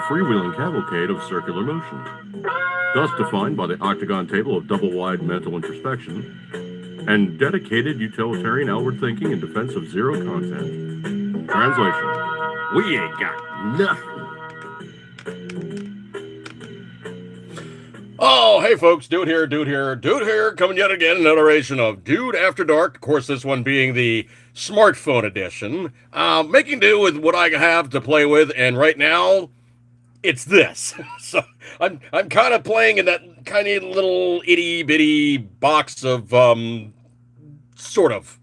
freewheeling cavalcade of circular motion, thus defined by the octagon table of double-wide mental introspection and dedicated utilitarian outward thinking in defense of zero content. Translation: we ain't got nothing. Oh, hey folks, Dude here, coming yet again, another iteration of Dude After Dark. Of course, this one being the smartphone edition. Making do with what I have to play with, and right now, it's this. So I'm kind of playing in that kind of little itty bitty box of sort of.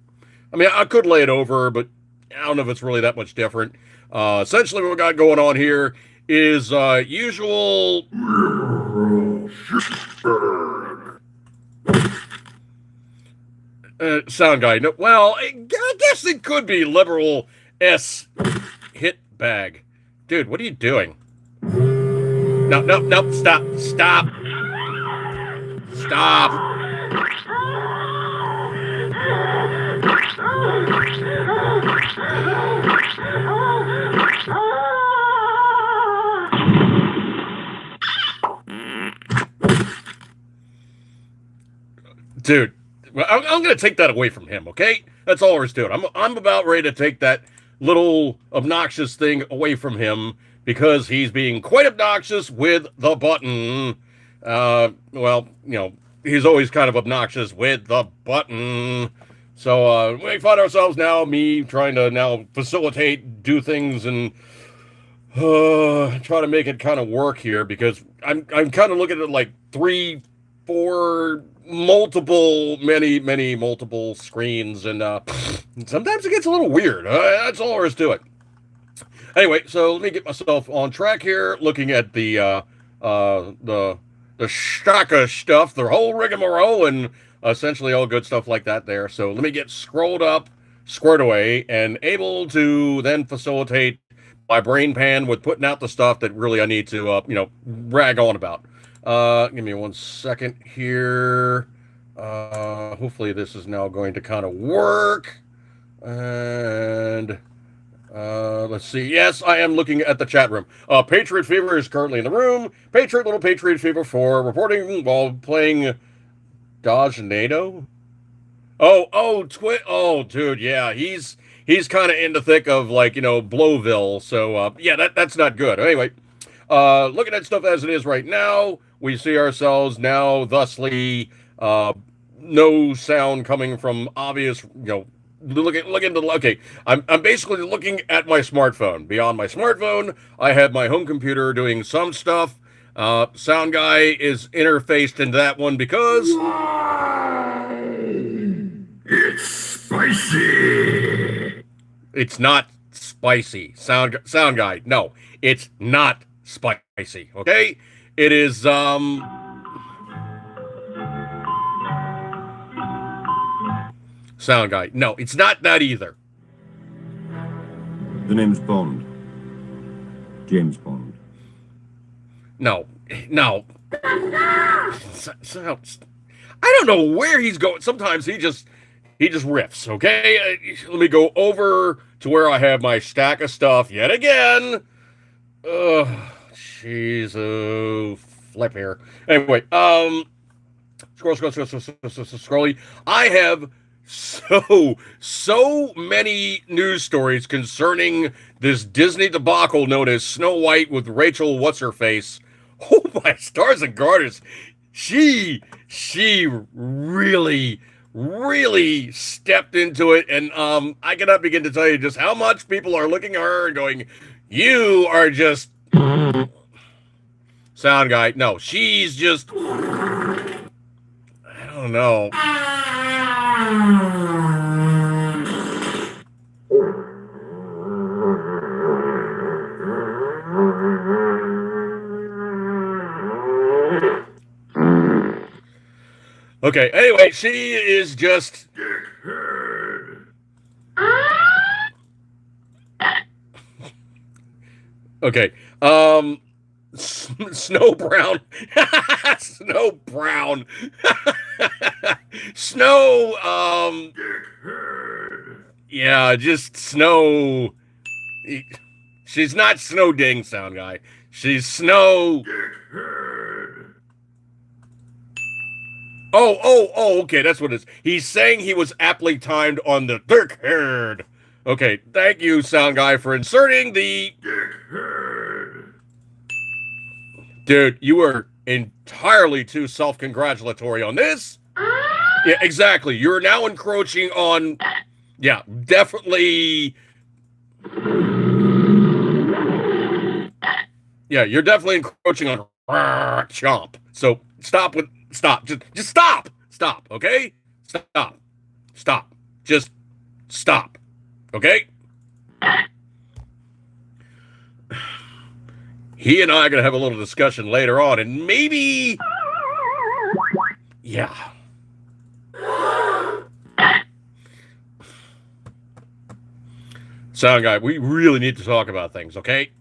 I mean, I could lay it over, but I don't know if it's really that much different. Essentially, what we got going on here is usual. Sound guy. No, well, I guess it could be liberal S hit bag. Dude, what are you doing? No, stop. Dude, I'm going to take that away from him, okay? That's all there is to it. I'm about ready to take that little obnoxious thing away from him because he's being quite obnoxious with the button. Well, he's always kind of obnoxious with the button. So we find ourselves now, me trying to now facilitate, do things, and try to make it kind of work here because I'm kind of looking at like 3, 4 many multiple screens, and sometimes it gets a little weird. That's all there is to it. Anyway, so let me get myself on track here, looking at the stack of stuff, the whole rigmarole, and essentially all good stuff like that there. So let me get scrolled up, squared away, and able to then facilitate my brain pan with putting out the stuff that really I need to, rag on about. Give me 1 second here. Hopefully this is now going to kind of work. And let's see. Yes, I am looking at the chat room. Patriot Fever is currently in the room. Little Patriot Fever 4 reporting while playing Dodge NATO. Oh, dude, yeah, he's kind of in the thick of Blowville. So yeah, that's not good. Anyway, looking at stuff as it is right now, we see ourselves now thusly no sound coming from obvious, okay, I'm basically looking at my smartphone. Beyond my smartphone, I have my home computer doing some stuff. Sound guy is interfaced into that one because it's spicy. It's not spicy. Sound guy, no, it's not spicy. Okay, it is sound guy. No, it's not that either. The name's Bond. James Bond. No. I don't know where he's going. Sometimes he just riffs. Okay, let me go over to where I have my stack of stuff yet again. Jeez, flip here. Anyway, scrolly. I have so many news stories concerning this Disney debacle known as Snow White with Rachel What's-Her-Face. Oh my stars and garters. She really stepped into it, and I cannot begin to tell you just how much people are looking at her and going, you are just sound guy. No, she's just, I don't know. Okay, anyway, she is just okay. Snow Brown. Snow Brown. Snow, yeah, just Snow. She's not Snow Ding, sound guy. She's Snow. Oh, okay, that's what it is. He's saying he was aptly timed on the dick herd. Okay, thank you, sound guy, for inserting the... Dude, you were entirely too self-congratulatory on this. Yeah, exactly. You're now encroaching on... Yeah, definitely... Yeah, you're definitely encroaching on chomp. So stop. Just stop. Stop, okay? Stop. Just stop. Okay? He and I are going to have a little discussion later on, and maybe... Yeah. Sound guy, we really need to talk about things, okay?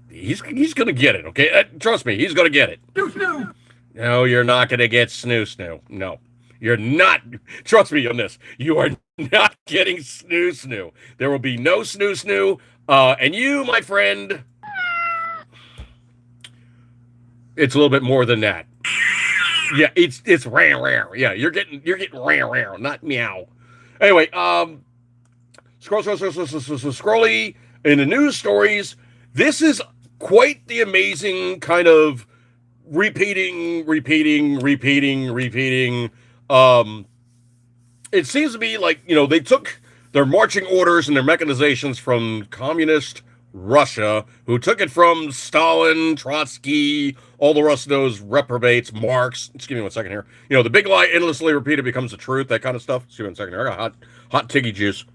He's going to get it, okay? Trust me, he's going to get it. Snoo. No, you're not going to get snoo. No, you're not. Trust me on this. You are not getting snoo. There will be no snoo. And you, my friend, it's a little bit more than that. Yeah, it's rare. Yeah, you're getting rare, not meow. Anyway, scrolly in the news stories. This is quite the amazing kind of repeating. It seems to be like, they took their marching orders and their mechanizations from communist Russia, who took it from Stalin, Trotsky, all the rest of those reprobates, Marx. Just give me 1 second here. The big lie endlessly repeated becomes the truth, that kind of stuff. Just give me 1 second here. I got hot tiggy juice.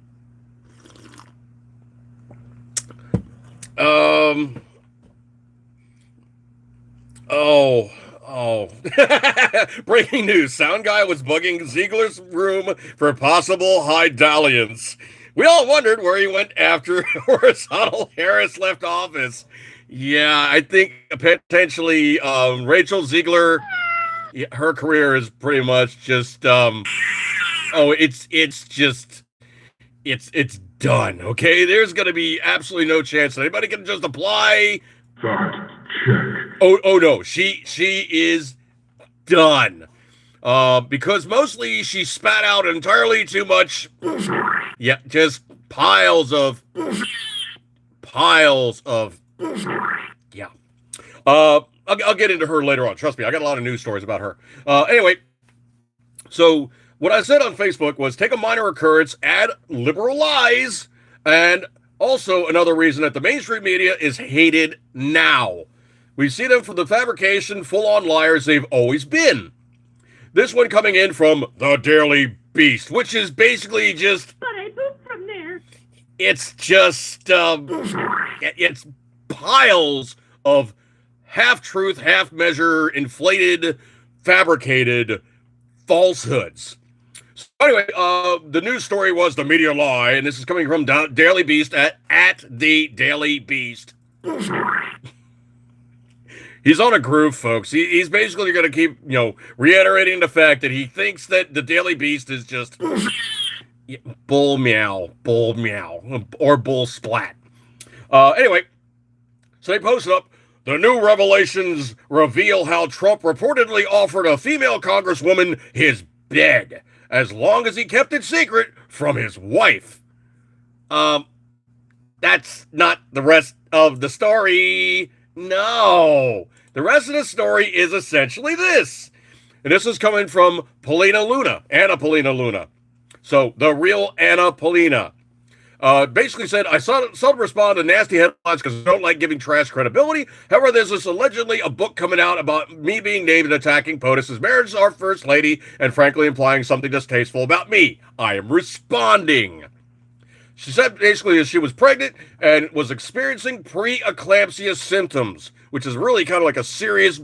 Breaking news. Sound guy was bugging Ziegler's room for possible high dalliance. We all wondered where he went after horizontal Harris left office. Yeah, I think potentially Rachel Ziegler, her career is pretty much just it's done. Okay, there's gonna be absolutely no chance that anybody can just apply. Fact check. Oh no, she is done. Because mostly she spat out entirely too much. Yeah, just piles of. Yeah. I'll get into her later on. Trust me, I got a lot of news stories about her. Anyway, so what I said on Facebook was take a minor occurrence, add liberal lies, and also another reason that the mainstream media is hated now. We see them for the fabrication, full-on liars they've always been. This one coming in from the Daily Beast, which is basically just... But I pooped from there. It's just... it's piles of half-truth, half-measure, inflated, fabricated falsehoods. So anyway, the news story was the media lie, and this is coming from Daily Beast at the Daily Beast. He's on a groove, folks. He's basically going to keep, reiterating the fact that he thinks that the Daily Beast is just bull meow, or bull splat. Anyway, so they posted up, the new revelations reveal how Trump reportedly offered a female congresswoman his bed, as long as he kept it secret from his wife. That's not the rest of the story. No. The rest of the story is essentially this. And this is coming from Anna Paulina Luna. So, the real Anna Paulina. Basically said, I seldom respond to nasty headlines because I don't like giving trash credibility. However, there's this allegedly a book coming out about me being named and attacking POTUS's marriage as our first lady and frankly implying something distasteful about me. I am responding. She said basically that she was pregnant and was experiencing preeclampsia symptoms, which is really kind of like a serious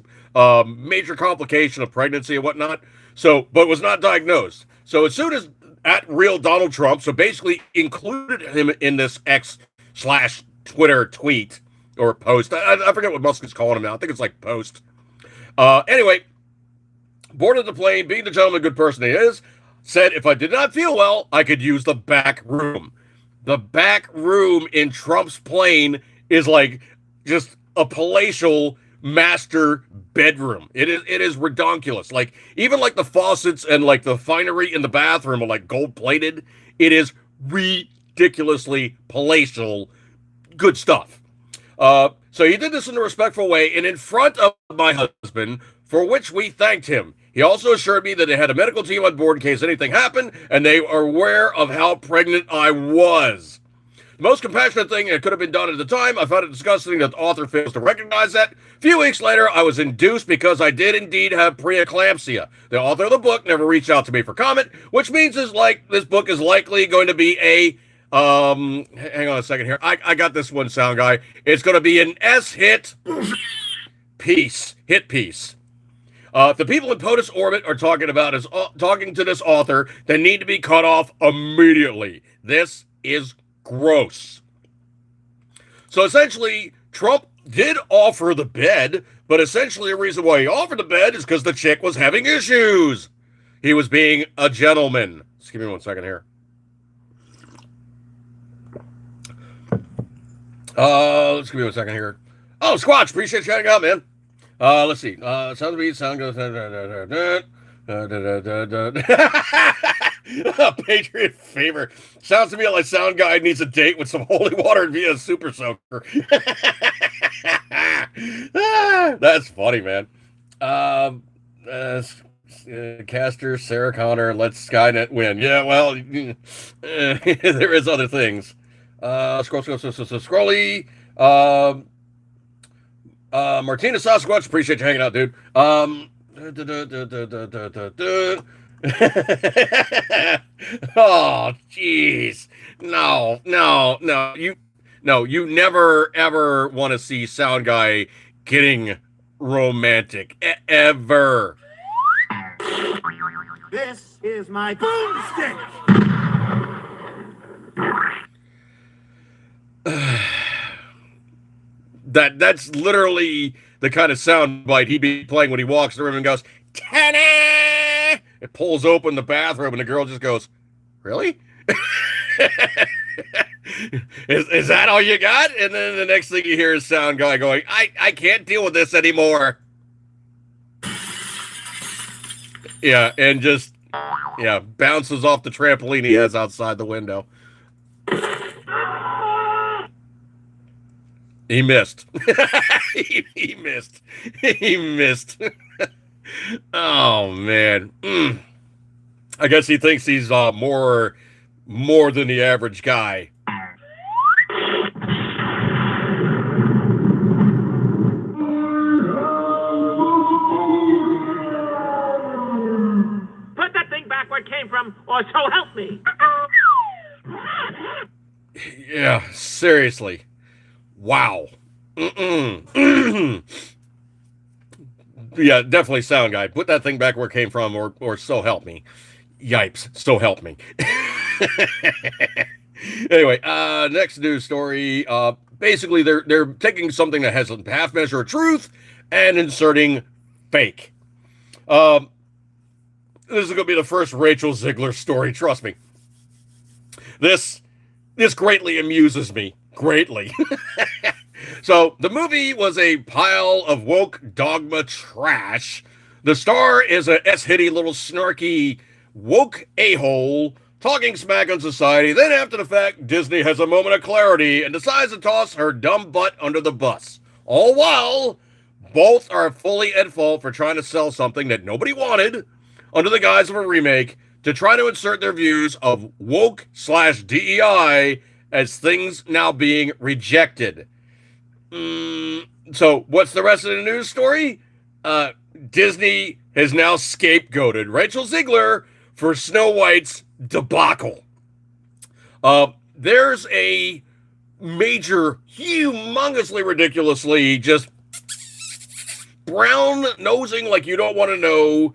major complication of pregnancy and whatnot. So, but was not diagnosed. So as soon as at real Donald Trump, so basically included him in this X/Twitter tweet or post. I forget what Musk is calling him now. I think it's like post. Anyway, boarded the plane, being the gentleman good person he is, said if I did not feel well, I could use the back room. The back room in Trump's plane is like just a palatial master bedroom. It is redonkulous. Like even like the faucets and like the finery in the bathroom are like gold plated. It is ridiculously palatial. Good stuff. So he did this in a respectful way and in front of my husband, for which we thanked him. He also assured me that they had a medical team on board in case anything happened, and they are aware of how pregnant I was. The most compassionate thing that could have been done at the time, I found it disgusting that the author fails to recognize that. A few weeks later, I was induced because I did indeed have preeclampsia. The author of the book never reached out to me for comment, which means this book is likely going to be a hang on a second here. I got this one, sound guy. It's going to be an hit piece. The people in POTUS orbit are talking to this author that need to be cut off immediately. This is gross. So essentially, Trump did offer the bed, but essentially the reason why he offered the bed is because the chick was having issues. He was being a gentleman. Just give me 1 second here. Let's give me 1 second here. Oh, Squatch, appreciate you shouting out, man. Let's see. Sound to beat, sound goes. Patriot favor. Sounds to me like sound guy needs a date with some holy water via a super soaker. That's funny, man. Caster, Sarah Connor, let's Skynet win. Yeah, well, there is other things. Scrolly. Martina Sasquatch, appreciate you hanging out, dude. Oh, jeez. No. You never ever want to see sound guy getting romantic ever. This is my boomstick. That's literally the kind of sound bite he'd be playing when he walks in the room and goes, "Ta-da!" It pulls open the bathroom and the girl just goes, "Really?" is that all you got? And then the next thing you hear is sound guy going, I can't deal with this anymore. Yeah, and just bounces off the trampoline he has outside the window. He missed. he missed. He missed. Oh man. I guess he thinks he's more than the average guy. Put that thing back where it came from, or so help me. Yeah, seriously. Wow. Yeah, definitely sound guy. Put that thing back where it came from, or so help me. Yipes, so help me. Anyway, next news story. Basically, they're taking something that has a half measure of truth and inserting fake. This is going to be the first Rachel Ziegler story. Trust me. This greatly amuses me. Greatly. So the movie was a pile of woke dogma trash. The star is a S-hitty little snarky woke a-hole talking smack on society. Then after the fact, Disney has a moment of clarity and decides to toss her dumb butt under the bus. All while both are fully at fault for trying to sell something that nobody wanted under the guise of a remake to try to insert their views of woke/DEI as things now being rejected. So what's the rest of the news story? Disney has now scapegoated Rachel Ziegler for Snow White's debacle. There's a major, humongously, ridiculously just brown nosing like you don't want to know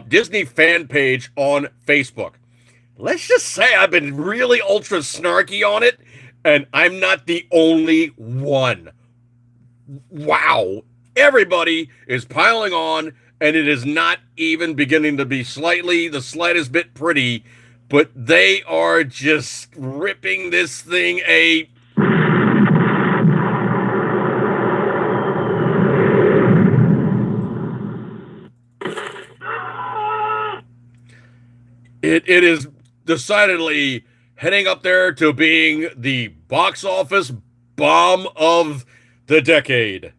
Disney fan page on Facebook. Let's just say I've been really ultra snarky on it, and I'm not the only one. Wow. Everybody is piling on and it is not even beginning to be the slightest bit pretty, but they are just ripping this thing a it is decidedly heading up there to being the box office bomb of the decade.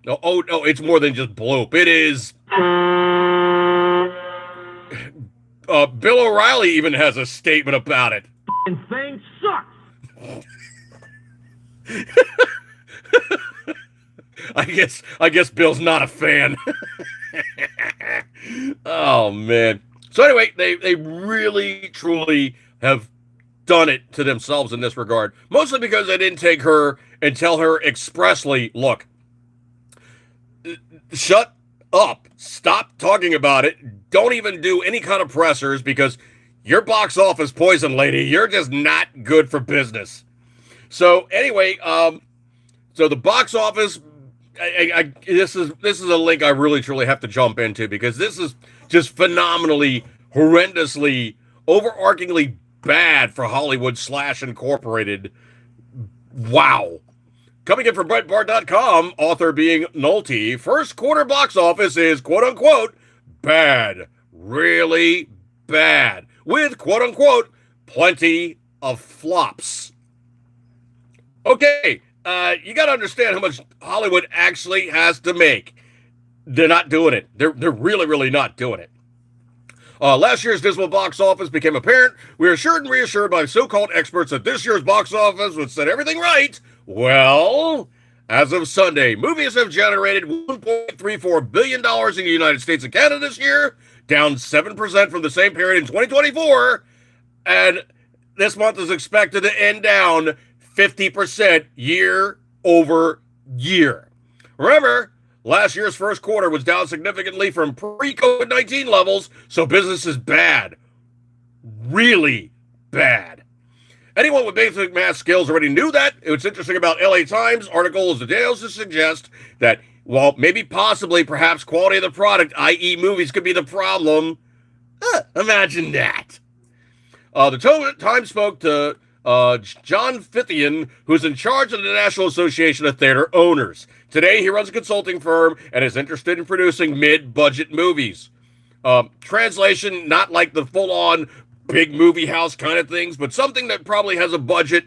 No, it's more than just bloop. It is. Bill O'Reilly even has a statement about it. Thing sucks. I guess Bill's not a fan. Oh man. So anyway, they really truly have done it to themselves in this regard. Mostly because they didn't take her and tell her expressly, look, shut up. Stop talking about it. Don't even do any kind of pressers because your box office poison, lady. You're just not good for business. So anyway, so the box office. This is a link I really truly have to jump into because this is just phenomenally, horrendously, overarchingly bad for Hollywood / Incorporated. Wow. Coming in from Breitbart.com, author being Nolte, first quarter box office is quote unquote bad, really bad, with quote unquote plenty of flops. Okay. You got to understand how much Hollywood actually has to make. They're not doing it. They're really, really not doing it. Last year's dismal box office became apparent. We are assured and reassured by so-called experts that this year's box office would set everything right. Well, as of Sunday, movies have generated $1.34 billion in the United States and Canada this year, down 7% from the same period in 2024. And this month is expected to end down 50% year over year. Remember, last year's first quarter was down significantly from pre-COVID-19 levels, so business is bad. Really bad. Anyone with basic math skills already knew that. What's interesting about LA Times article is the details to suggest that, while maybe possibly perhaps quality of the product, i.e. movies, could be the problem. Imagine that. The Times spoke to John Fithian, who's in charge of the National Association of Theater Owners. Today, he runs a consulting firm and is interested in producing mid-budget movies. Translation, not like the full-on big movie house kind of things, but something that probably has a budget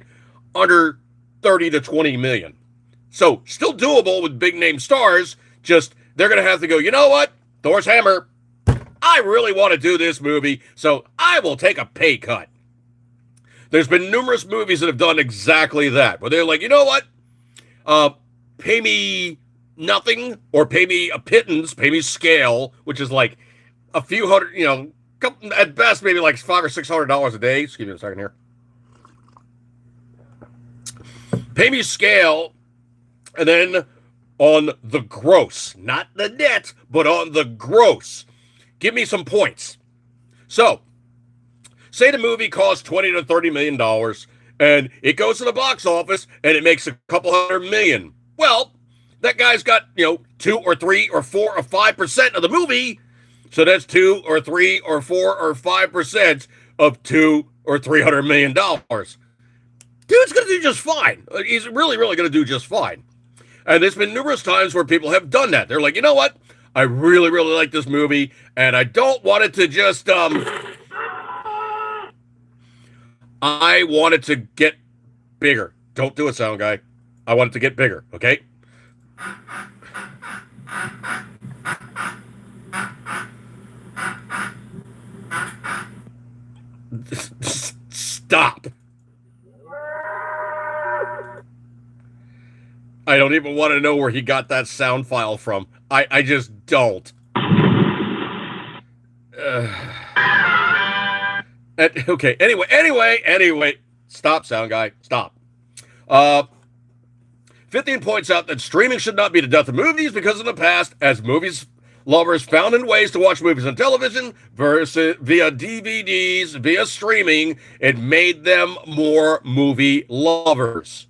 under 30 to 20 million. So, still doable with big-name stars, just they're going to have to go, you know what? Thor's hammer. I really want to do this movie, so I will take a pay cut. There's been numerous movies that have done exactly that, where they're like, you know what? Pay me nothing or pay me a pittance, pay me scale, which is like a few hundred, at best, maybe like $500 or $600 a day. Excuse me a second here. Pay me scale, and then on the gross, not the net, but on the gross, give me some points. So, say the movie costs $20 to $30 million, and it goes to the box office, and it makes a couple $100 million. Well, that guy's got, 2 or 3 or 4 or 5% of the movie, so that's 2 or 3 or 4 or 5% of $200 or $300 million. Dude's going to do just fine. He's really, really going to do just fine. And there's been numerous times where people have done that. They're like, you know what? I really, really like this movie, and I don't want it to just, I want it to get bigger. Don't do it, sound guy. I want it to get bigger, okay? Stop. I don't even want to know where he got that sound file from. I just don't. Okay, anyway. Stop, sound guy. Stop. 15 points out that streaming should not be the death of movies because in the past, as movies lovers found in ways to watch movies on television versus via DVDs, via streaming, it made them more movie lovers.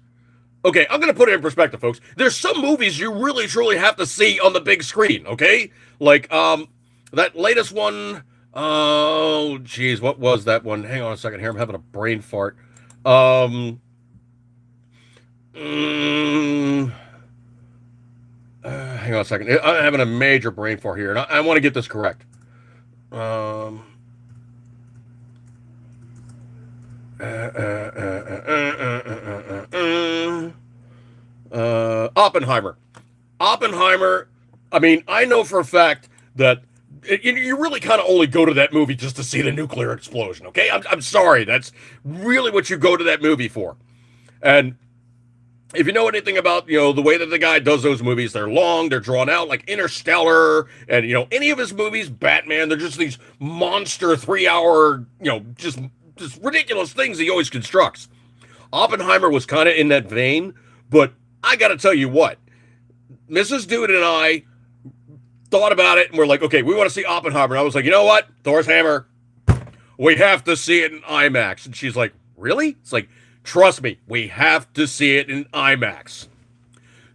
Okay, I'm going to put it in perspective, folks. There's some movies you really, truly have to see on the big screen, okay? Like that latest one. Oh, geez, what was that one? Hang on a second here. I'm having a brain fart. Um, mm, Hang on a second. I'm having a major brain fart here, and I want to get this correct. Um, Oppenheimer. Oppenheimer. I mean, I know for a fact that you really kind of only go to that movie just to see the nuclear explosion. Okay, I'm sorry. That's really what you go to that movie for. And if you know anything about, the way that the guy does those movies, they're long, they're drawn out, like Interstellar, and any of his movies, Batman, they're just these monster 3 hour, just ridiculous things he always constructs. Oppenheimer was kind of in that vein, but I got to tell you what, Mrs. Dude and I thought about it, and we're like, okay, we want to see Oppenheimer. And I was like, you know what, Thor's hammer, we have to see it in IMAX. And she's like, really? It's like, trust me, we have to see it in IMAX.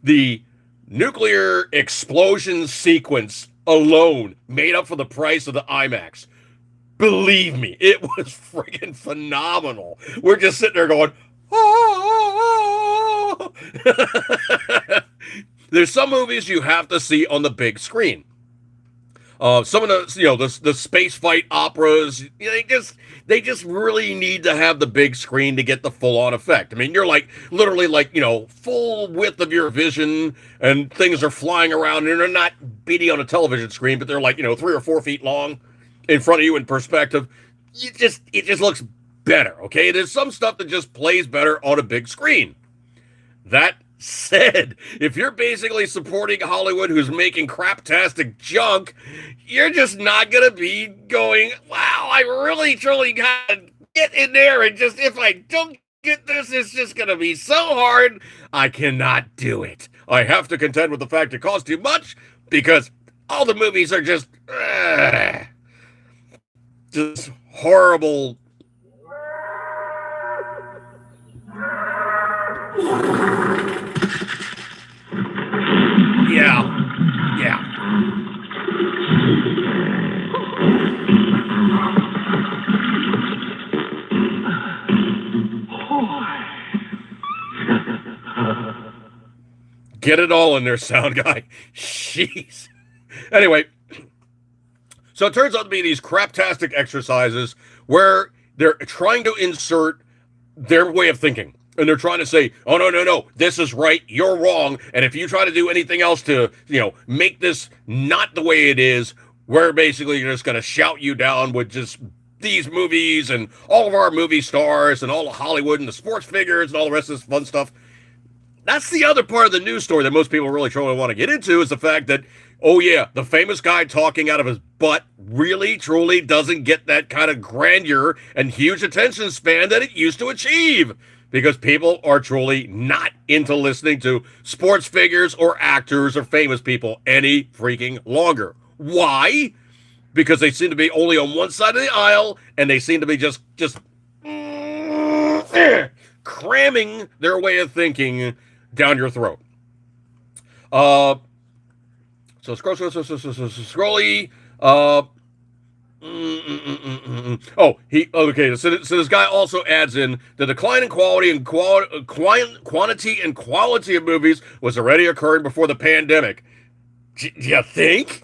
The nuclear explosion sequence alone made up for the price of the IMAX. Believe me, it was freaking phenomenal. We're just sitting there going, oh. There's some movies you have to see on the big screen. Some of the space fight operas, they just really need to have the big screen to get the full on effect. I mean, you're literally full width of your vision, and things are flying around, and they're not beating on a television screen, but they're 3 or 4 feet long in front of you in perspective. It just looks better. Okay, there's some stuff that just plays better on a big screen. That said, if you're basically supporting Hollywood who's making craptastic junk, you're just not going to be going, wow, I really truly got to get in there, and just, if I don't get this, it's just going to be so hard, I cannot do it. I have to contend with the fact it costs too much, because all the movies are just horrible. Yeah. Get it all in there, sound guy. Jeez. Anyway, so it turns out to be these craptastic exercises where they're trying to insert their way of thinking. And they're trying to say, oh, no, this is right, you're wrong. And if you try to do anything else to, make this not the way it is, we're basically just going to shout you down with just these movies and all of our movie stars and all of Hollywood and the sports figures and all the rest of this fun stuff. That's the other part of the news story that most people really truly want to get into, is the fact that, oh yeah, the famous guy talking out of his butt really truly doesn't get that kind of grandeur and huge attention span that it used to achieve. Because people are truly not into listening to sports figures or actors or famous people any freaking longer. Why? Because they seem to be only on one side of the aisle, and they seem to be just cramming their way of thinking down your throat. So scrolly. Okay. So this guy also adds in the decline in quality and quantity and quality of movies was already occurring before the pandemic. Do you think?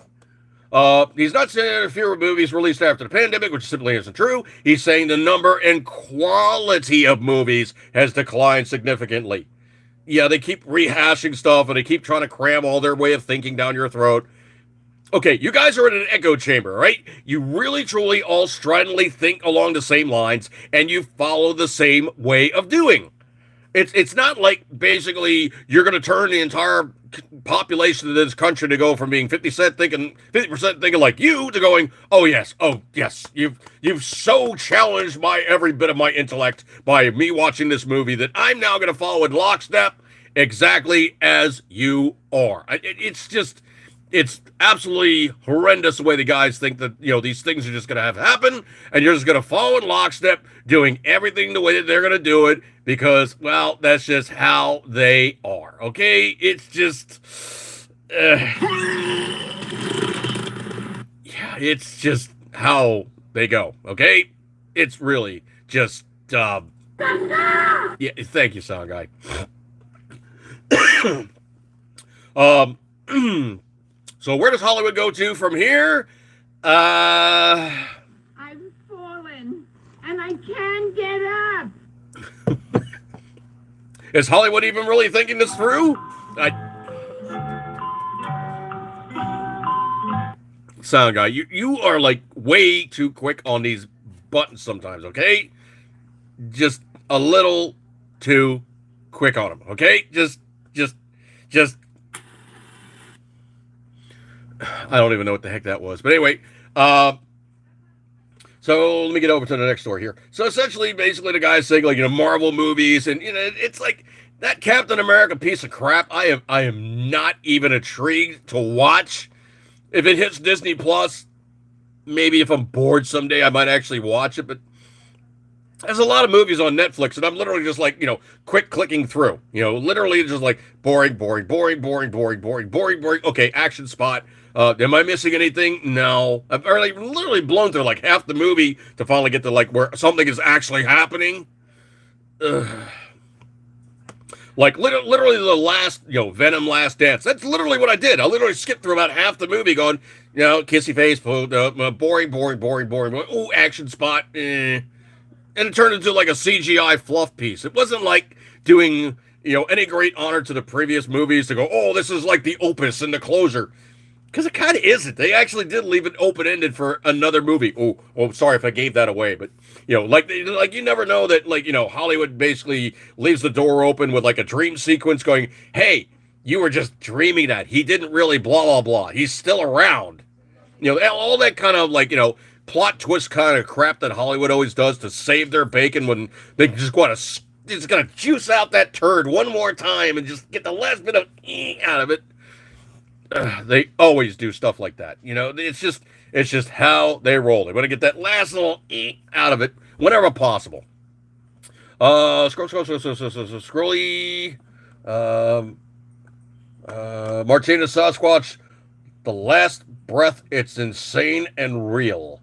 He's not saying there are fewer movies released after the pandemic, which simply isn't true. He's saying the number and quality of movies has declined significantly. Yeah, they keep rehashing stuff, and they keep trying to cram all their way of thinking down your throat. Okay, you guys are in an echo chamber, right? You really, truly all stridently think along the same lines, and you follow the same way of doing. It's not like basically you're going to turn the entire population of this country to go from being 50% thinking like you to going, oh yes, you've so challenged every bit of my intellect by me watching this movie that I'm now going to follow in lockstep exactly as you are. It's absolutely horrendous the way the guys think that, these things are just going to have happen, and you're just going to follow in lockstep, doing everything the way that they're going to do it, because, well, that's just how they are, okay? It's just... Yeah, it's just how they go. Okay, it's really just. Yeah, thank you, sound guy. Um, so where does Hollywood go to from here? Uh, I've fallen and I can't get up. is Hollywood even really thinking this through? Sound guy, you are like way too quick on these buttons sometimes. Okay, just a little too quick on them. Okay, just. I don't even know what the heck that was, but anyway. So let me get over to the next story here. So essentially, basically, the guy's saying like Marvel movies, and it's like that Captain America piece of crap. I am not even intrigued to watch. If it hits Disney Plus, maybe if I'm bored someday, I might actually watch it. But there's a lot of movies on Netflix, and I'm literally just like quick clicking through. Literally just like boring. Okay, action spot. Am I missing anything? No. I've already literally blown through like half the movie to finally get to like where something is actually happening. Ugh. Like literally the last, Venom Last Dance. That's literally what I did. I literally skipped through about half the movie going, kissy face, boring. Ooh, action spot. And it turned into like a CGI fluff piece. It wasn't like doing, any great honor to the previous movies to go, oh, this is like the opus and the closure. Because it kind of isn't. They actually did leave it open-ended for another movie. Oh, sorry if I gave that away, but like you never know that Hollywood basically leaves the door open with like a dream sequence, going, "Hey, you were just dreaming that. He didn't really blah blah blah. He's still around." All that kind of like plot twist kind of crap that Hollywood always does to save their bacon when they just want to just gonna juice out that turd one more time and just get the last bit of out of it. They always do stuff like that. It's just how they roll. They want to get that last little out of it whenever possible. Scrolly. Martina Sasquatch. The Last Breath. It's insane and real.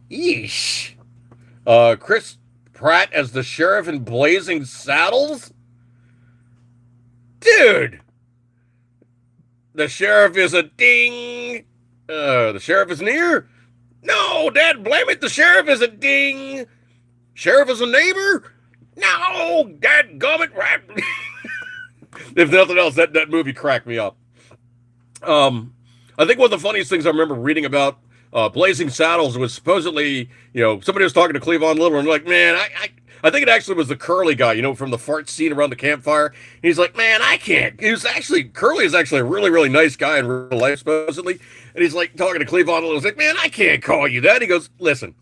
Yeesh. Chris Pratt as the sheriff in Blazing Saddles. Dude. The sheriff is a ding. The sheriff is near. No, Dad, blame it. The sheriff is a ding. Sheriff is a neighbor. No, Dad, gummit. If nothing else, that movie cracked me up. I think one of the funniest things I remember reading about Blazing Saddles was supposedly, somebody was talking to Cleavon Little and like, man, I think it actually was the Curly guy, from the fart scene around the campfire. And he's like, man, I can't. Curly is actually a really, really nice guy in real life, supposedly. And he's like talking to Cleavon Little. He's like, man, I can't call you that. He goes, listen,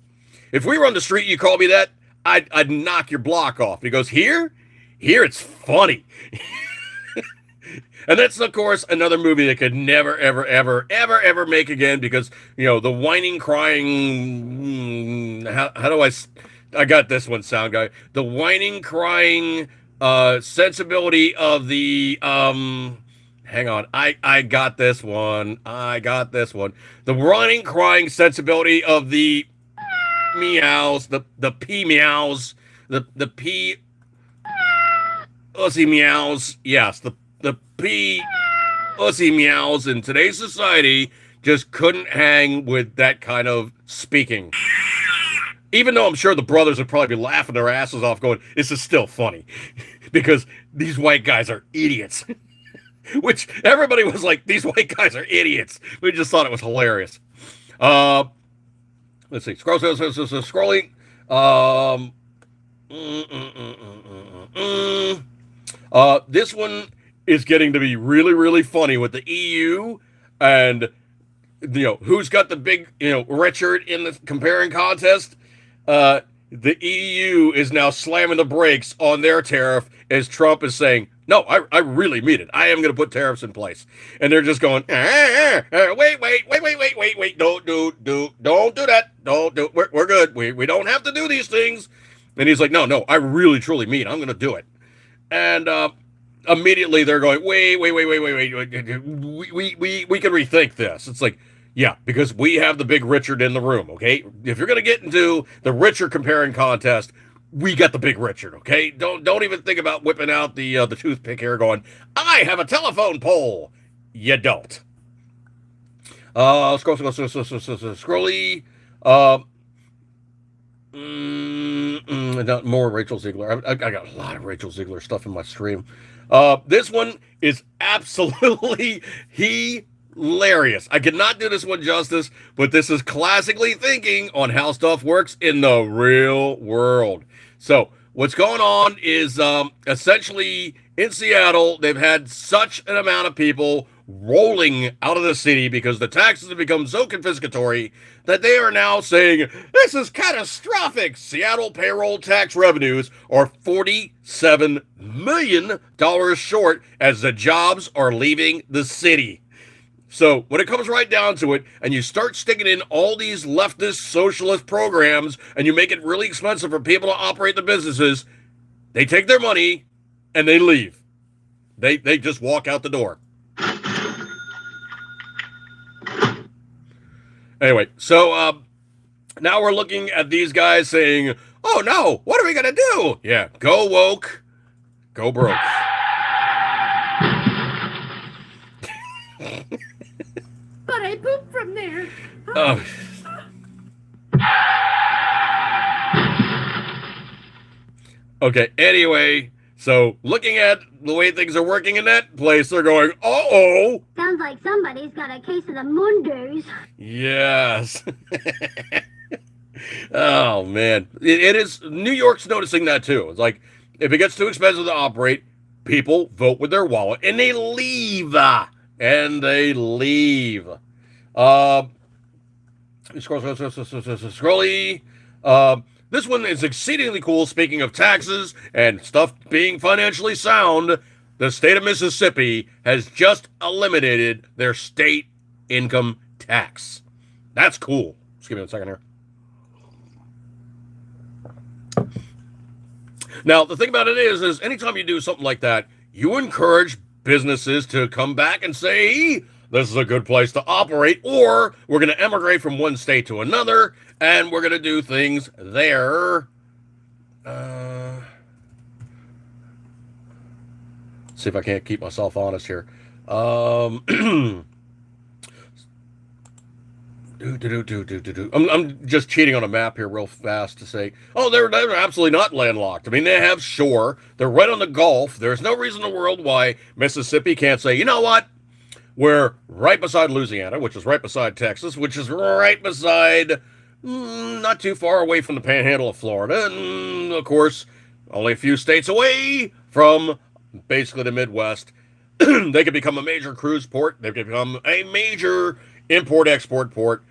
if we were on the street, you call me that, I'd knock your block off. And he goes, here it's funny. And that's, of course, another movie that could never, ever make again because, the whining, crying, how do I got this one, sound guy. The whining, crying sensibility of the, hang on, I got this one. The whining, crying sensibility of the meows, the pee meows, the pee ussy meows. Yes, the pee ussy meows in today's society just couldn't hang with that kind of speaking. Even though I'm sure the brothers would probably be laughing their asses off going, this is still funny. Because these white guys are idiots. Which everybody was like, these white guys are idiots. We just thought it was hilarious. Let's see. Scrolling. This one is getting to be really, really funny with the EU and, who's got the big, red shirt in the comparing contest. The EU is now slamming the brakes on their tariff as Trump is saying, no, I really mean it. I am going to put tariffs in place. And they're just going, wait, don't do that. Don't do it. We're good. We don't have to do these things. And he's like, no, I really, truly mean I'm going to do it. And immediately they're going, wait. We can rethink this. It's like, Yeah, because we have the big Richard in the room, okay? If you're going to get into the Richard comparing contest, we got the big Richard, okay? Don't even think about whipping out the toothpick here going, I have a telephone pole. You don't. Scrolly. Uh, Not more Rachel Ziegler. I got a lot of Rachel Ziegler stuff in my stream. This one is absolutely hilarious. I cannot do this one justice, but this is classically thinking on how stuff works in the real world. So what's going on is essentially in Seattle, they've had such an amount of people rolling out of the city because the taxes have become so confiscatory that they are now saying, this is catastrophic. Seattle payroll tax revenues are $47 million short as the jobs are leaving the city. So when it comes right down to it, and you start sticking in all these leftist socialist programs, and you make it really expensive for people to operate the businesses, they take their money and they leave. They just walk out the door. Anyway, so now we're looking at these guys saying, oh no, what are we going to do? Yeah, go woke, go broke. But I pooped from there. Oh. Okay, anyway, so looking at the way things are working in that place, they're going, uh-oh. Sounds like somebody's got a case of the Mondays. Yes. Oh, man. It is, New York's noticing that too. It's like, if it gets too expensive to operate, people vote with their wallet and they leave. And they leave. Scrolly. This one is exceedingly cool. Speaking of taxes and stuff being financially sound, the state of Mississippi has just eliminated their state income tax. That's cool. Just give me a second here. Now, the thing about it is anytime you do something like that, you encourage businesses to come back and say, this is a good place to operate, or we're going to emigrate from one state to another, and we're going to do things there. See if I can't keep myself honest here. I'm just cheating on a map here real fast to say, oh, they're absolutely not landlocked. I mean, they have shore. They're right on the Gulf. There's no reason in the world why Mississippi can't say, you know what? We're right beside Louisiana, which is right beside Texas, which is right beside, not too far away from the panhandle of Florida. And, of course, only a few states away from basically the Midwest. They could become a major cruise port. They could become a major import-export port.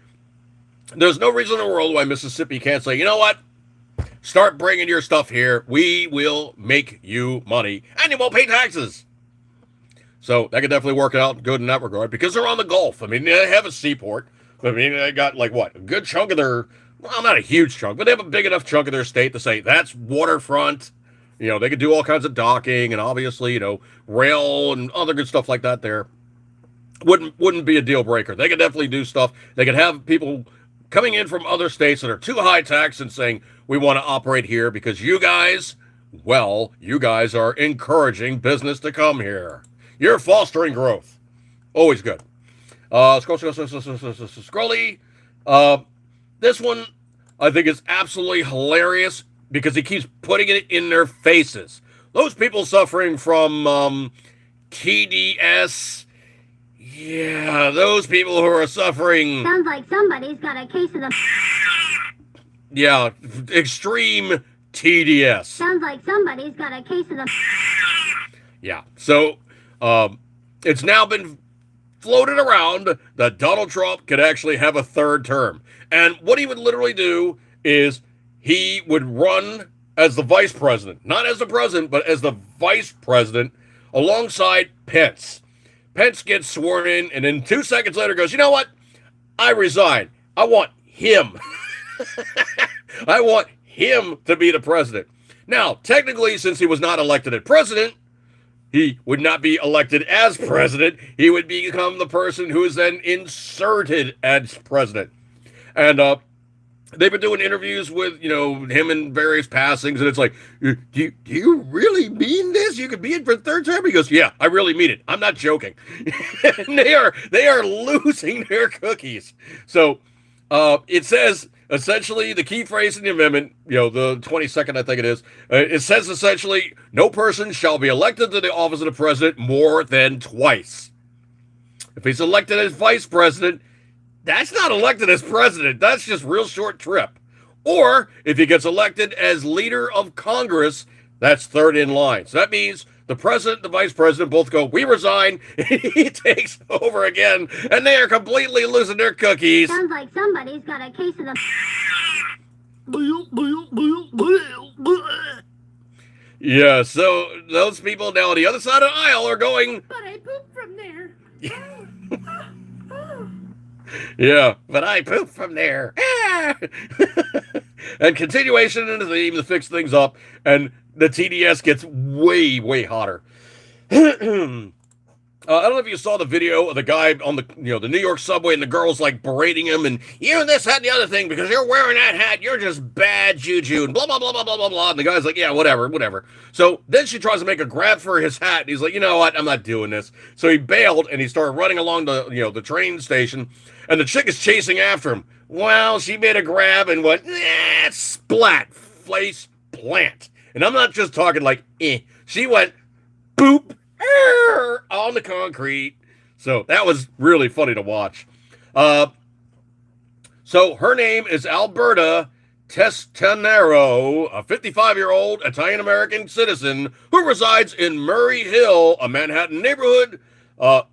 There's no reason in the world why Mississippi can't say, you know what? Start bringing your stuff here. We will make you money, and you won't pay taxes. So that could definitely work out good in that regard because they're on the Gulf. I mean, they have a seaport. I mean, they got like what? A good chunk of their, well, not a huge chunk, but they have a big enough chunk of their state to say that's waterfront. You know, they could do all kinds of docking and obviously, you know, rail and other good stuff like that there. Wouldn't be a deal breaker. They could definitely do stuff. They could have people coming in from other states that are too high tax and saying, we want to operate here because you guys, well, you guys are encouraging business to come here. You're fostering growth. Always good. Scrolly. This one I think is absolutely hilarious because he keeps putting it in their faces. Those people suffering from TDS. Yeah, those people who are suffering. Sounds like somebody's got a case of the. Yeah, extreme TDS. Sounds like somebody's got a case of the. Yeah, so it's now been floated around that Donald Trump could actually have a third term. And what he would literally do is he would run as the vice president, not as the president, but as the vice president alongside Pence. Pence gets sworn in, and then 2 seconds later goes, you know what? I resign. I want him. I want him to be the president. Now, technically, since he was not elected as president, he would not be elected as president. He would become the person who is then inserted as president. And they've been doing interviews with, him in various passings, and it's like, do you really mean this? You could be in for the third term? He goes, yeah, I really mean it. I'm not joking. And they are losing their cookies. So it says, essentially, the key phrase in the amendment, the 22nd, I think it is, it says essentially, no person shall be elected to the office of the president more than twice. If he's elected as vice president, that's not elected as president. That's just real short trip. Or if he gets elected as leader of Congress, that's third in line. So that means the president, the vice president both go, we resign, he takes over again, and they are completely losing their cookies. Sounds like somebody's got a case of the... Yeah, so those people now on the other side of the aisle are going, But I pooped from there. yeah, but I pooped from there. And continuation in the theme to fix things up, and the TDS gets way, way hotter. I don't know if you saw the video of the guy on the the New York subway, and the girl's like berating him, and this, that, and the other thing, because you're wearing that hat, you're just bad juju, and blah, blah, blah, blah, blah, blah, blah. And the guy's like, yeah, whatever. So then she tries to make a grab for his hat, and he's like, you know what, I'm not doing this. So he bailed, and he started running along the, the train station, and the chick is chasing after him. Well, she made a grab and went, splat, face plant. And I'm not just talking like, She went, boop, on the concrete. So that was really funny to watch. So her name is Alberta Testanero, a 55-year-old Italian-American citizen who resides in Murray Hill, a Manhattan neighborhood,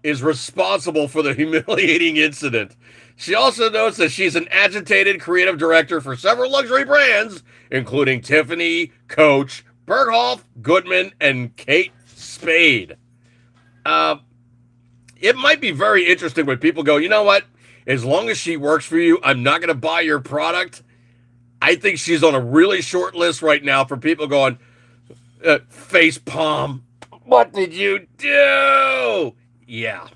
is responsible for the humiliating incident. She also notes that she's an agitated creative director for several luxury brands, including Tiffany, Coach, Berghoff, Goodman, and Kate Spade. It might be very interesting when people go, you know what? As long as she works for you, I'm not going to buy your product. I think she's on a really short list right now for people going, face palm. What did you do? Yeah.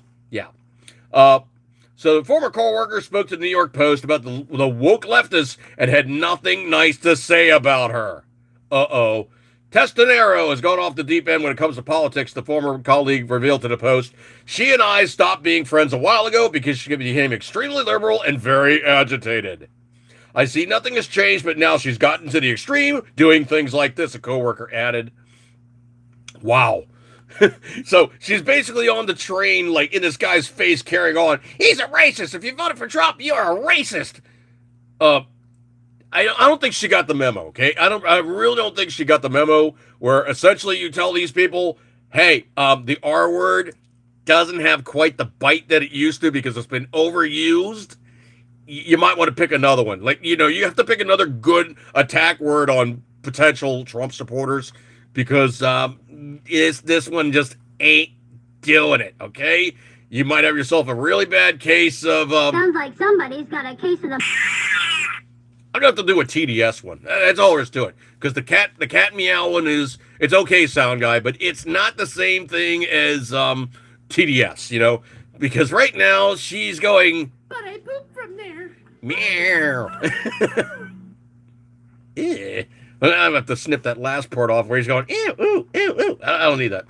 So the former co-worker spoke to the New York Post about the woke leftists and had nothing nice to say about her. Uh-oh. Testanero has gone off the deep end when it comes to politics, the former colleague revealed to the Post. She and I stopped being friends a while ago because she became extremely liberal and very agitated. I see nothing has changed, but now she's gotten to the extreme, doing things like this, a coworker added. Wow. So she's basically on the train, like in this guy's face, carrying on, he's a racist. If you voted for Trump, you're a racist. I don't think she got the memo, okay? I really don't think she got the memo where essentially you tell these people, hey, the R word doesn't have quite the bite that it used to because it's been overused. You might want to pick another one. Like, you have to pick another good attack word on potential Trump supporters because this one just ain't doing it, okay? You might have yourself a really bad case of... Sounds like somebody's got a case of the... I'm going to have to do a TDS one. That's all there is to it. Because the cat meow one it's okay, sound guy, but it's not the same thing as TDS, Because right now she's going... But I pooped from there. Meow. Yeah. I have to snip that last part off where he's going, ew, ooh, ew, ooh. I don't need that.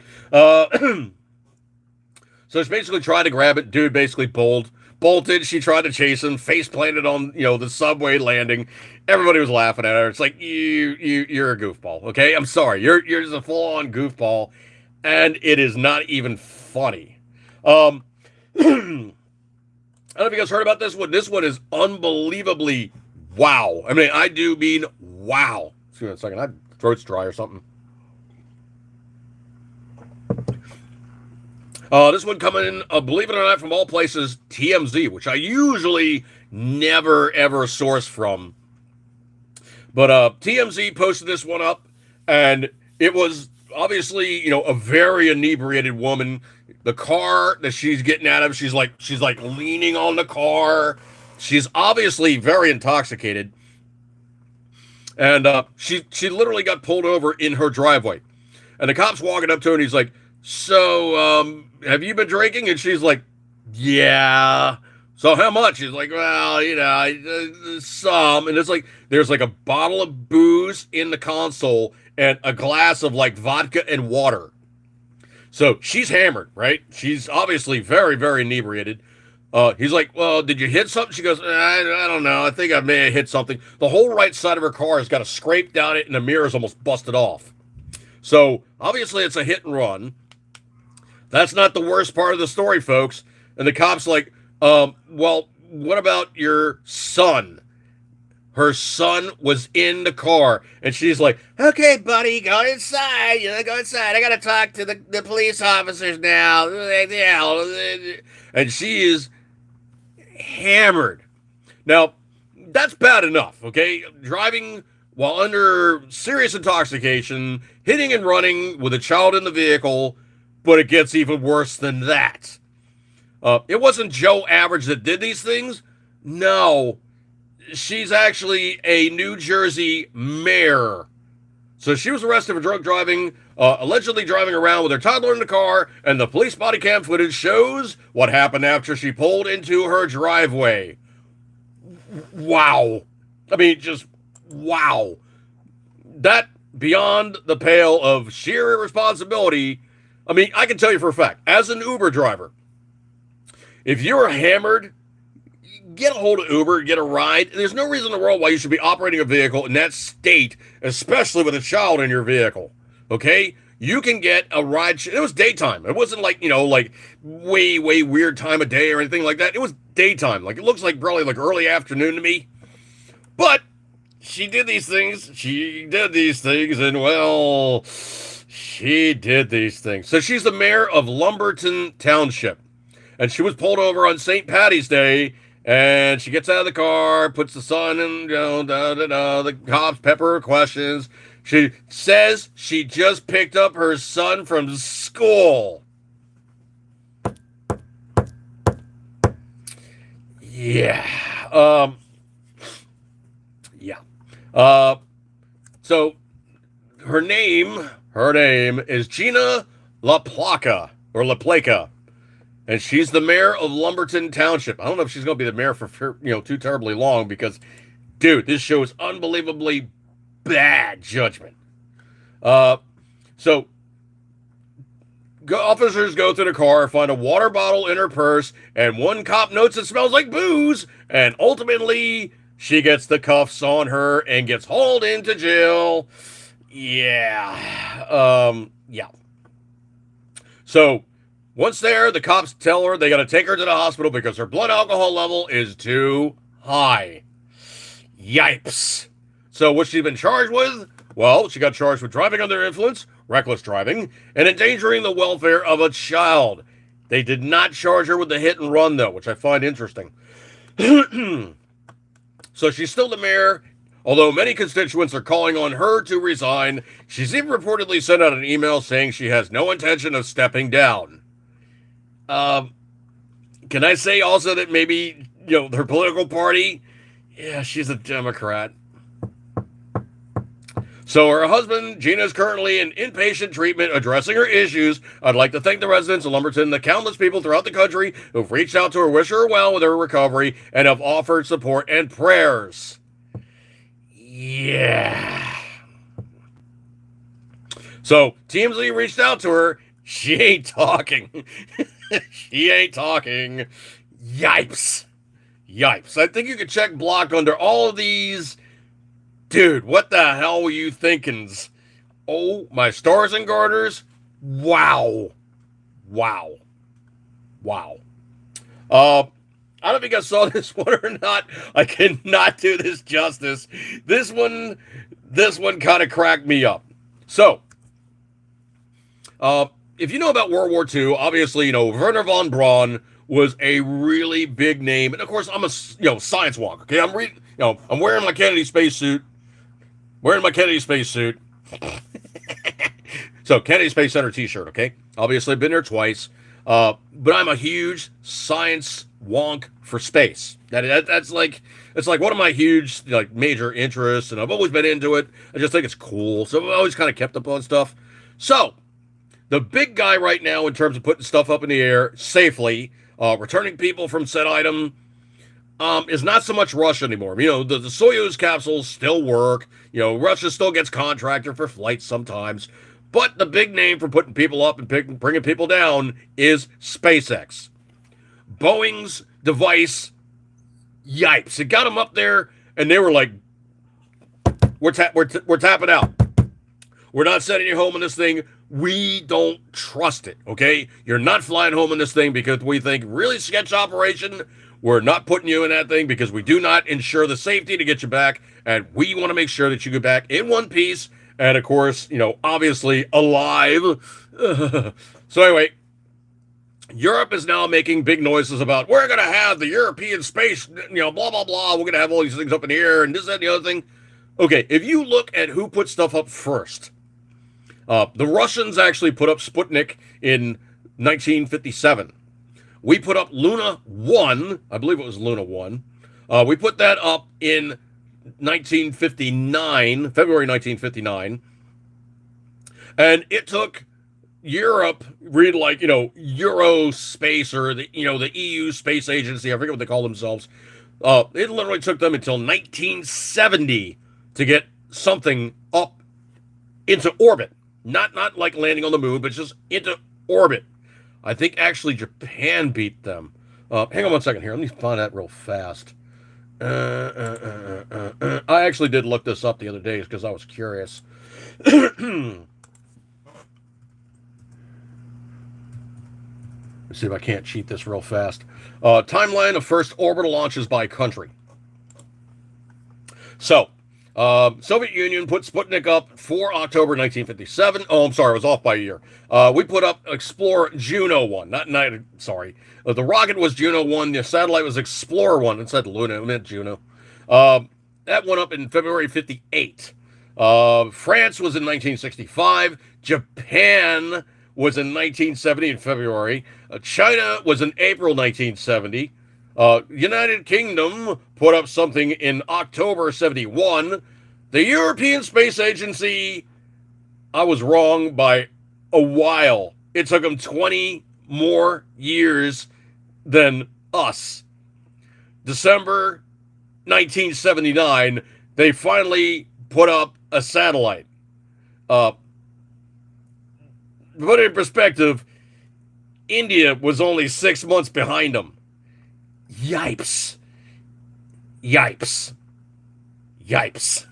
So she basically tried to grab it. Dude basically bolted. She tried to chase him, face planted on, the subway landing. Everybody was laughing at her. It's like, you're a goofball, okay? I'm sorry. You're just a full-on goofball, and it is not even funny. I don't know if you guys heard about this one. This one is unbelievably wow. I mean, I do mean wow. Excuse me a second. My throat's dry or something. This one coming in, believe it or not, from all places, TMZ, which I usually never, ever source from. But TMZ posted this one up, and it was obviously, a very inebriated woman. The car that she's getting out of, she's like leaning on the car. She's obviously very intoxicated. And she literally got pulled over in her driveway. And the cop's walking up to her, and he's like, So, have you been drinking? And she's like, yeah. So how much? She's like, well, some. And it's like, there's like a bottle of booze in the console and a glass of like vodka and water. So she's hammered, right? She's obviously very, very inebriated. He's like, well, did you hit something? She goes, I don't know. I think I may have hit something. The whole right side of her car has got a scrape down it and the mirror's almost busted off. So obviously it's a hit and run. That's not the worst part of the story, folks. And the cop's like, well, what about your son? Her son was in the car. And she's like, okay, buddy, go inside. Go inside. I got to talk to the police officers now. And she is hammered. Now, that's bad enough, okay? Driving while under serious intoxication, hitting and running with a child in the vehicle, but it gets even worse than that. It wasn't Joe Average that did these things. No, she's actually a New Jersey mayor. So she was arrested for drunk driving, allegedly driving around with her toddler in the car, and the police body cam footage shows what happened after she pulled into her driveway. Wow. I mean, just wow. That beyond the pale of sheer irresponsibility. I mean, I can tell you for a fact, as an Uber driver, if you're hammered, get a hold of Uber, get a ride. There's no reason in the world why you should be operating a vehicle in that state, especially with a child in your vehicle. Okay? You can get a ride. It was daytime. It wasn't like, like way, way weird time of day or anything like that. It was daytime. Like, it looks like probably like early afternoon to me. But she did these things. And well, she did these things. So she's the mayor of Lumberton Township. And she was pulled over on St. Patty's Day, and she gets out of the car, puts the son in, the cops pepper her questions. She says she just picked up her son from school. Yeah. Yeah. So her name is Gina LaPlaca, or LaPlaca. And she's the mayor of Lumberton Township. I don't know if she's going to be the mayor for too terribly long because, dude, this show is unbelievably bad judgment. So officers go through the car, find a water bottle in her purse, and one cop notes it smells like booze, and ultimately she gets the cuffs on her and gets hauled into jail. Yeah. Yeah. So once there, the cops tell her they got to take her to the hospital because her blood alcohol level is too high. Yipes. So what's she been charged with? Well, she got charged with driving under influence, reckless driving, and endangering the welfare of a child. They did not charge her with the hit and run, though, which I find interesting. So she's still the mayor, although many constituents are calling on her to resign. She's even reportedly sent out an email saying she has no intention of stepping down. Can I say also that maybe, her political party, yeah, she's a Democrat. So her husband, Gina, is currently in inpatient treatment addressing her issues. I'd like to thank the residents of Lumberton, the countless people throughout the country who've reached out to her, wish her well with her recovery, and have offered support and prayers. Yeah. So TMZ reached out to her. She ain't talking. She ain't talking. Yipes. Yipes. I think you could check block under all of these. Dude, what the hell were you thinkins? Oh, my stars and garters. Wow. Wow. Wow. I don't know if you guys saw this one or not. I cannot do this justice. This one kind of cracked me up. So, if you know about World War II, obviously, Werner von Braun was a really big name. And of course, I'm a, science wonk. Okay. I'm wearing my Kennedy spacesuit. So Kennedy Space Center t-shirt. Okay. Obviously I've been there twice. But I'm a huge science wonk for space. That's like, it's like one of my huge, major interests. And I've always been into it. I just think it's cool. So I've always kind of kept up on stuff. So The big guy right now in terms of putting stuff up in the air safely, returning people from said item, is not so much Russia anymore. The Soyuz capsules still work. Russia still gets contractor for flights sometimes. But the big name for putting people up and bringing people down is SpaceX. Boeing's device, yipes. It got them up there, and they were like, we're tapping out. We're not sending you home in this thing. We don't trust it, okay? You're not flying home in this thing because we think really sketch operation. We're not putting you in that thing because we do not ensure the safety to get you back, and we want to make sure that you get back in one piece, and of course, obviously alive. So anyway, Europe is now making big noises about, we're going to have the European space, blah, blah, blah. We're going to have all these things up in the air and this, that, and the other thing. Okay, if you look at who put stuff up first, the Russians actually put up Sputnik in 1957. We put up Luna 1. I believe it was Luna 1. We put that up in 1959, February 1959. And it took Europe, Eurospace or the EU Space Agency, I forget what they call themselves. It literally took them until 1970 to get something up into orbit. Not like landing on the moon, but just into orbit. I think actually Japan beat them. Hang on one second here. Let me find that real fast. I actually did look this up the other day because I was curious. Let's see if I can't cheat this real fast. Timeline of first orbital launches by country. So, Soviet Union put Sputnik up for October 1957. Oh, I'm sorry, I was off by a year. We put up Explorer Juno 1. The rocket was Juno 1. The satellite was Explorer 1. It said Luna, it meant Juno. That went up in February 58. France was in 1965. Japan was in 1970 in February. China was in April 1970. United Kingdom put up something in October 71. The European Space Agency, I was wrong by a while. It took them 20 more years than us. December 1979, they finally put up a satellite. To put it in perspective, India was only 6 months behind them. Yipes. Yipes. Yipes.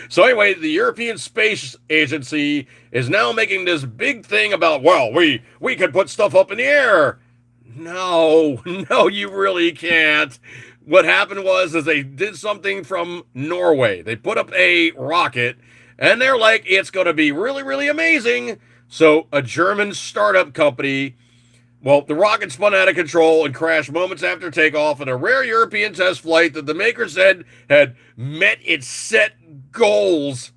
So anyway, the European Space Agency is now making this big thing about, well, we could put stuff up in the air. No, you really can't. What happened was they did something from Norway. They put up a rocket, and they're like, it's going to be really, really amazing. So a German startup company, well, the rocket spun out of control and crashed moments after takeoff in a rare European test flight that the maker said had met its set goals.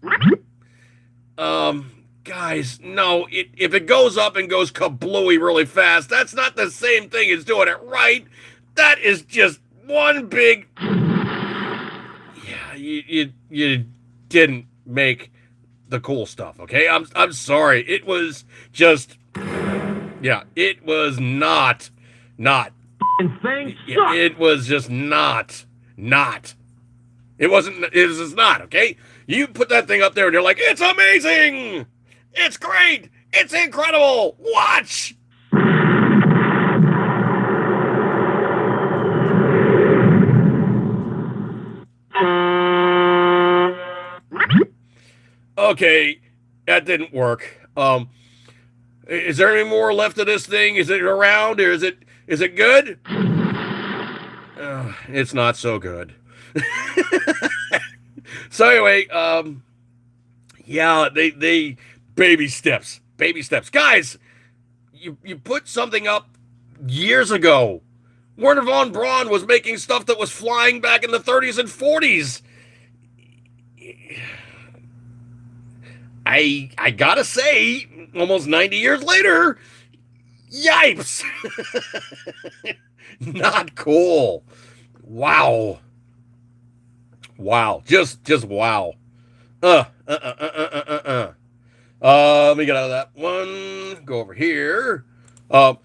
Guys, no, if it goes up and goes kablooey really fast, that's not the same thing as doing it right. That is just one big... Yeah, you didn't make the cool stuff, okay? I'm sorry. It was just... Yeah, it was not. Thing It was just not. It wasn't, it was just not, okay? You put that thing up there and you're like, it's amazing! It's great! It's incredible! Watch! Okay, that didn't work. Is there any more left of this thing? Is it around, or is it good? It's not so good. So anyway, yeah, they baby steps. Guys, you put something up years ago. Werner von Braun was making stuff that was flying back in the 30s and 40s. I gotta say, almost 90 years later, yipes! Not cool. Wow. Just wow. Let me get out of that one. Go over here. Uh,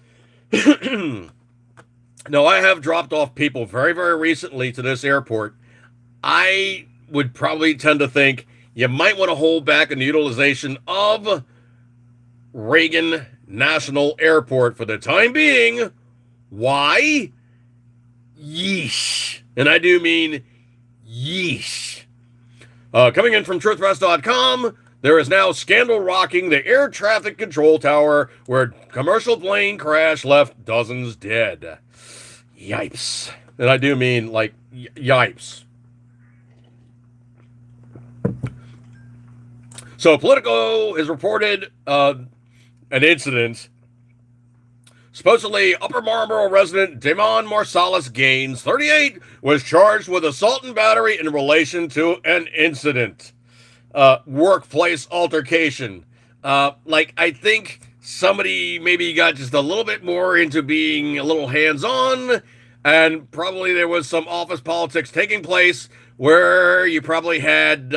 no, I have dropped off people very, very recently to this airport. I would probably tend to think you might want to hold back on the utilization of Reagan National Airport for the time being. Why? Yeesh. And I do mean yeesh. Coming in from truthpress.com, there is now scandal rocking the air traffic control tower where commercial plane crash left dozens dead. Yipes. And I do mean like yipes. So Politico has reported an incident. Supposedly, Upper Marlboro resident Damon Marsalis Gaines, 38, was charged with assault and battery in relation to an incident. Workplace altercation. I think somebody maybe got just a little bit more into being a little hands-on, and probably there was some office politics taking place where you probably had,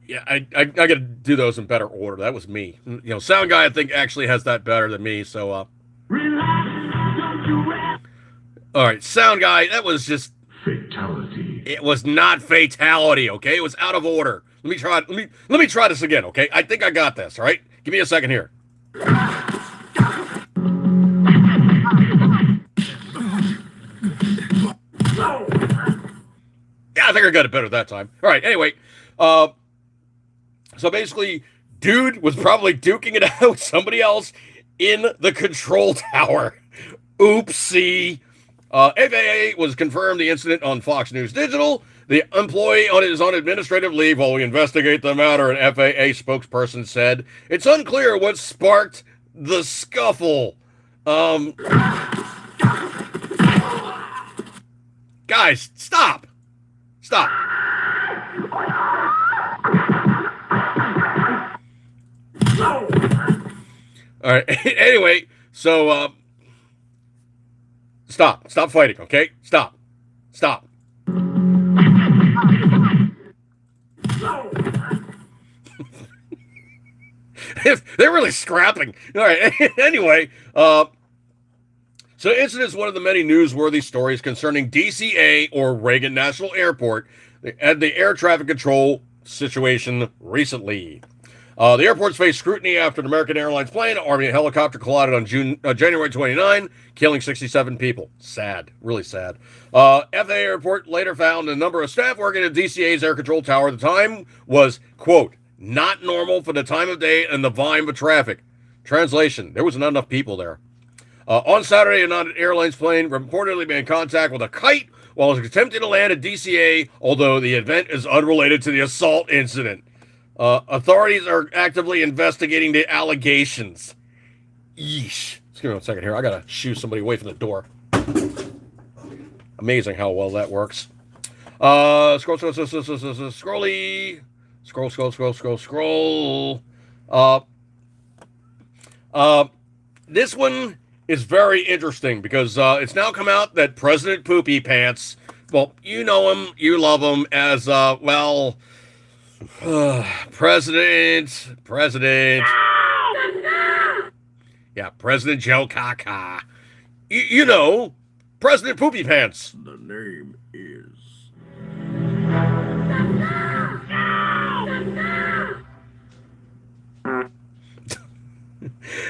yeah, I got to do those in better order. That was me. Sound guy I think actually has that better than me. So, all right, sound guy, that was just Fatality. it was not fatality. Okay, it was out of order. Let me try. Let me try this again. Okay, I think I got this. All right, give me a second here. Yeah, I think I got it better that time. All right. Anyway, so basically, dude was probably duking it out with somebody else in the control tower. Oopsie. FAA was confirmed the incident on Fox News Digital. The employee is on administrative leave while we investigate the matter, an FAA spokesperson said. It's unclear what sparked the scuffle. Guys, stop. Stop. All right. Anyway, so stop fighting, okay? Stop. They're really scrapping. All right. Anyway, so the incident is one of the many newsworthy stories concerning DCA, or Reagan National Airport, and the air traffic control situation recently. The airport's faced scrutiny after an American Airlines plane, Army helicopter collided on January 29, killing 67 people. Sad, really sad. FAA report later found a number of staff working at DCA's air control tower at the time was, quote, not normal for the time of day and the volume of traffic. Translation, there was not enough people there. On Saturday, an Airlines plane reportedly made contact with a kite while it was attempting to land at DCA, although the event is unrelated to the assault incident. Authorities are actively investigating the allegations. Yeesh. Just give me 1 second here. I gotta shoo somebody away from the door. Amazing how well that works. Scroll. This one is very interesting because it's now come out that President Poopy Pants, well, you know him, you love him as, President. Yeah, President Joe Caca. You know, President Poopy Pants. The name is...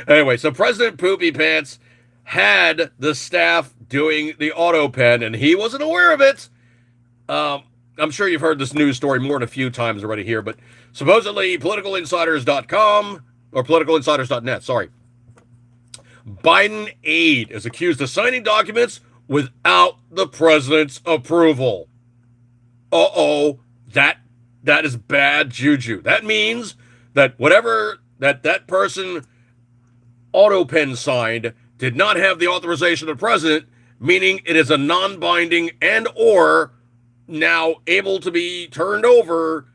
Anyway, so President Poopy Pants had the staff doing the auto pen, and he wasn't aware of it. I'm sure you've heard this news story more than a few times already here, but supposedly politicalinsiders.com, or politicalinsiders.net, sorry. Biden aide is accused of signing documents without the president's approval. Uh-oh, that is bad juju. That means that whatever that person auto pen signed did not have the authorization of the president, meaning it is a non-binding and or now able to be turned over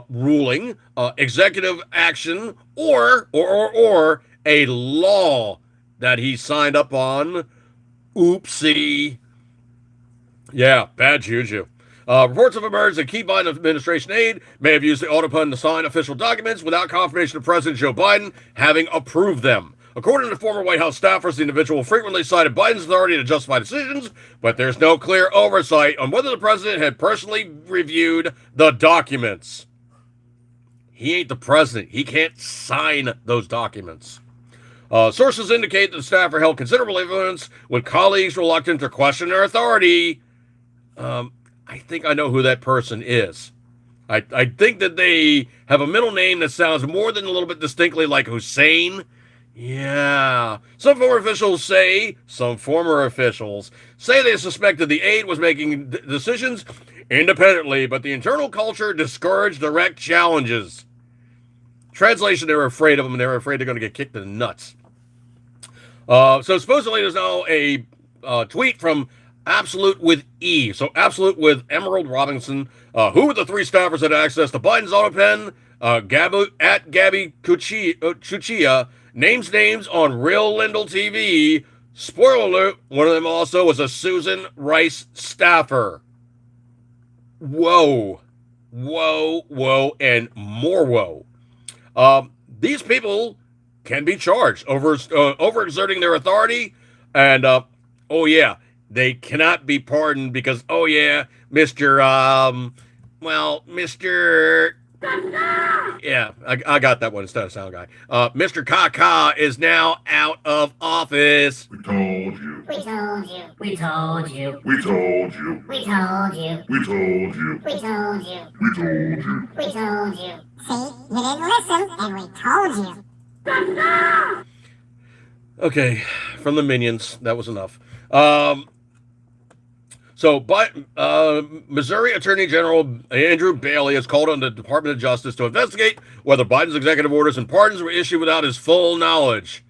ruling, executive action, or a law that he signed up on. Oopsie. Yeah, bad juju. Reports have emerged that key Biden administration aide may have used the autopen to sign official documents without confirmation of President Joe Biden having approved them. According to former White House staffers, the individual frequently cited Biden's authority to justify decisions, but there's no clear oversight on whether the president had personally reviewed the documents. He ain't the president. He can't sign those documents. Sources indicate that the staffer held considerable influence with colleagues reluctant to question their authority. I think I know who that person is. I think that they have a middle name that sounds more than a little bit distinctly like Hussein. Yeah. Some former officials say they suspected the aide was making decisions independently, but the internal culture discouraged direct challenges. Translation, they were afraid of him, and they were afraid they're going to get kicked in the nuts. So supposedly there's now a tweet from Absolute with E. So Absolute with Emerald Robinson. Who were the three staffers that had access to Biden's autopen? Gabby Cuccia names on Real Lindell TV. Spoiler alert, one of them also was a Susan Rice staffer. Whoa, and more whoa. These people can be charged overexerting their authority, and they cannot be pardoned because Mr. I got that one instead of sound guy. Mr. Kaka is now out of office. We told you. We told you. We told you. We told you. We told you. We told you. We told you. We told you. We told you. See, you didn't listen, and we told you. Okay, from the minions, that was enough. Missouri Attorney General Andrew Bailey has called on the Department of Justice to investigate whether Biden's executive orders and pardons were issued without his full knowledge.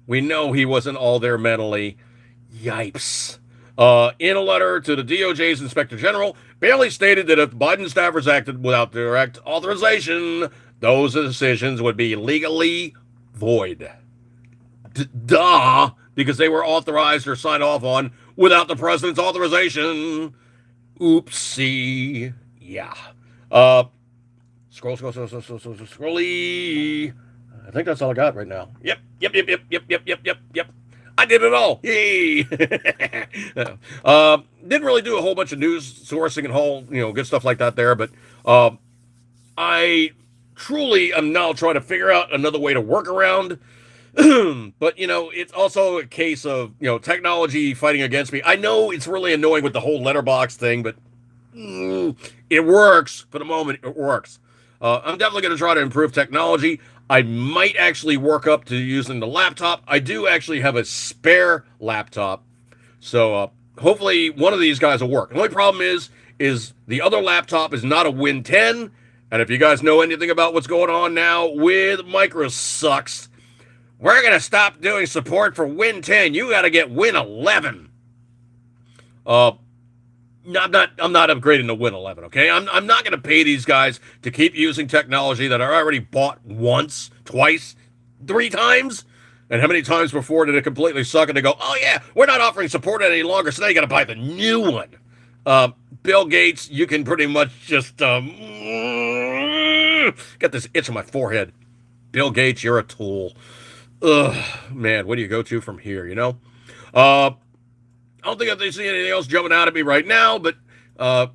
We know he wasn't all there mentally. Yipes. In a letter to the DOJ's Inspector General, Bailey stated that if Biden staffers acted without direct authorization, those decisions would be legally void. Duh, because they were authorized or signed off on without the president's authorization. Oopsie. Yeah. Scrolly. I think that's all I got right now. Yep. I did it all. Yay. Didn't really do a whole bunch of news sourcing and whole, good stuff like that there, but I truly am now trying to figure out another way to work around. But, it's also a case of, technology fighting against me. I know it's really annoying with the whole letterbox thing, but it works. For the moment, it works. I'm definitely going to try to improve technology. I might actually work up to using the laptop. I do actually have a spare laptop. So hopefully one of these guys will work. The only problem is the other laptop is not a Win 10. And if you guys know anything about what's going on now with Microsoft, we're going to stop doing support for Win 10. You got to get Win 11. I'm not upgrading to Win 11, okay? I'm not going to pay these guys to keep using technology that I already bought once, twice, 3 times. And how many times before did it completely suck and they go, oh yeah, we're not offering support any longer, so now you got to buy the new one. Bill Gates, you can pretty much just get this itch on my forehead. Bill Gates, you're a tool. Ugh, man, where do you go to from here, I don't think I see anything else jumping out at me right now, but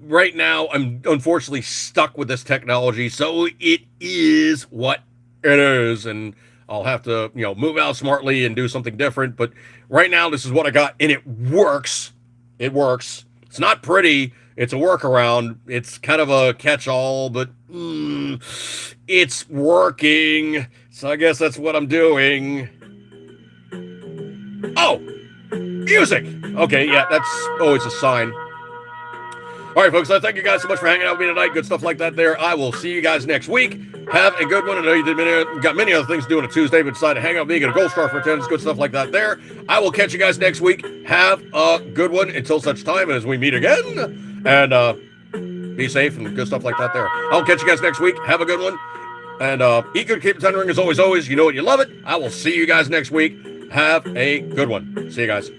right now I'm unfortunately stuck with this technology, so it is what it is, and I'll have to, move out smartly and do something different, but right now this is what I got, and it works. It works. It's not pretty. It's a workaround. It's kind of a catch-all, but it's working. So I guess that's what I'm doing. Oh, music. Okay, yeah, it's a sign. All right, folks, I thank you guys so much for hanging out with me tonight. Good stuff like that there. I will see you guys next week. Have a good one. I know you got many other things to do on a Tuesday, but decided to hang out with me, get a gold star for attendance, good stuff like that there. I will catch you guys next week. Have a good one until such time as we meet again. And be safe and good stuff like that there. I'll catch you guys next week. Have a good one. And eat good, keep it tendering as always. You know it, you love it. I will see you guys next week. Have a good one. See you guys.